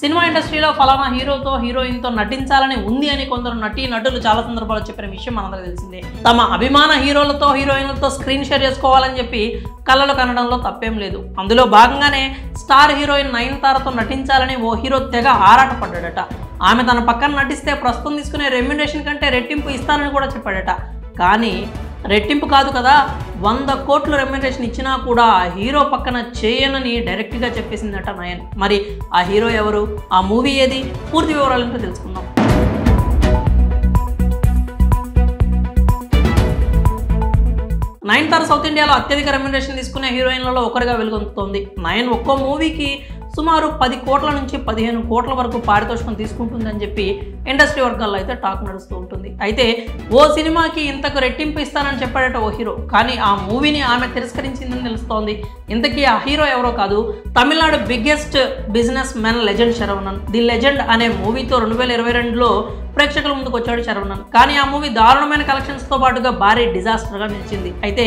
Cinema ఇండస్ట్రీలో ఫలానా హీరోతో హీరోయిన్తో నటించాలని ఉంది అని కొందరు నటులు చాలా సందర్భాల్లో చెప్పిన విషయం మనందరికీ తెలిసిందే. తమ అభిమాన హీరోలతో హీరోయిన్లతో స్క్రీన్ షేర్ చేసుకోవాలని చెప్పి కళ్ళలు కనడంలో తప్పేం లేదు. అందులో భాగంగానే స్టార్ హీరోయిన్ నయనతారతో నటించాలని ఓ హీరో తెగ ఆరాటపడ్డాడట. ఆమె తన పక్కన నటిస్తే ప్రస్తుతం తీసుకునే రెమ్యునరేషన్ కంటే రెట్టింపు ఇస్తానని కూడా చెప్పాడట. కానీ రెట్టింపు కాదు కదా, 100 కోట్ల రెమ్యునరేషన్ ఇచ్చినా కూడా ఆ హీరో పక్కన చేయనని డైరెక్ట్గా చెప్పేసిందట నయన్. మరి ఆ హీరో ఎవరు, ఆ మూవీ ఏది, పూర్తి వివరాలంటే తెలుసుకుందాం. నయనతార సౌత్ ఇండియాలో అత్యధిక రెమ్యునరేషన్ తీసుకునే హీరోయిన్లలో ఒకరిగా వెలుగొందుతోంది. నయన్ ఒక్కో మూవీకి సుమారు 10 కోట్ల నుంచి 15 కోట్ల వరకు పారితోషికం తీసుకుంటుందని చెప్పి ఇండస్ట్రీ వర్గాల్లో అయితే టాక్ నడుస్తూ ఉంటుంది. అయితే ఓ సినిమాకి ఇంతకు రెట్టింపు ఇస్తానని చెప్పాడట ఓ హీరో. కానీ ఆ మూవీని ఆమె తిరస్కరించిందని తెలుస్తోంది. ఇంతకీ ఆ హీరో ఎవరో కాదు, Tamil Nadu biggest business men legend Saravanan. The legend అనే మూవీతో 2022లో ప్రేక్షకుల ముందుకు వచ్చాడు శరవణన్. కానీ ఆ మూవీ దారుణమైన కలెక్షన్స్తో పాటుగా భారీ డిజాస్టర్గా నిలిచింది. అయితే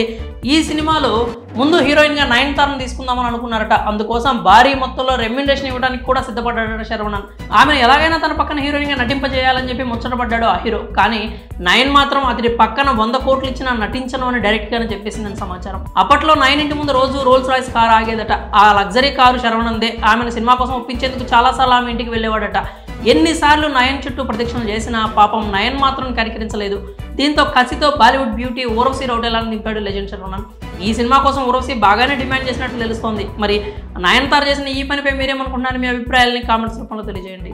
ఈ సినిమాలో ముందు హీరోయిన్గా నయనతారను తీసుకుందామని అనుకున్నారట. అందుకోసం భారీ మొత్తంలో రెమ్యునరేషన్ ఇవ్వడానికి కూడా సిద్ధపడ్డాడట శరవణన్. ఆమెను ఎలాగైనా తన పక్కన హీరోయిన్గా నటింపజేయాలని చెప్పి ముచ్చటపడ్డాడు ఆ హీరో. కానీ నయన్ మాత్రం అతడి పక్కన 100 కోట్లు ఇచ్చినా నటించను అని డైరెక్ట్గానే చెప్పేసిందని సమాచారం. అప్పట్లో నయన్ ఇంటి ముందు రోజు రోల్స్ రాయ్స్ కారు ఆగేదట. ఆ లగ్జరీ కారు శరవణన్దే. ఆమెను సినిమా కోసం ఒప్పించేందుకు చాలాసార్లు ఆమె ఇంటికి వెళ్ళేవాడట. ఎన్నిసార్లు నయన్ చుట్టూ ప్రదక్షిణలు చేసినా పాపం నయన్ మాత్రం కనికరించలేదు. దీంతో కసితో బాలీవుడ్ బ్యూటీ ఊర్వశి రౌటేలాని నింపాడు లెజెండ్ శరవణన్. ఈ సినిమా కోసం ఊర్వశి బాగానే డిమాండ్ చేసినట్లు తెలుస్తోంది. మరి నయనతార చేసిన ఈ పనిపై మీరేమనుకుంటున్నారు? మీ అభిప్రాయాలని కామెంట్స్ రూపంలో తెలియజేయండి.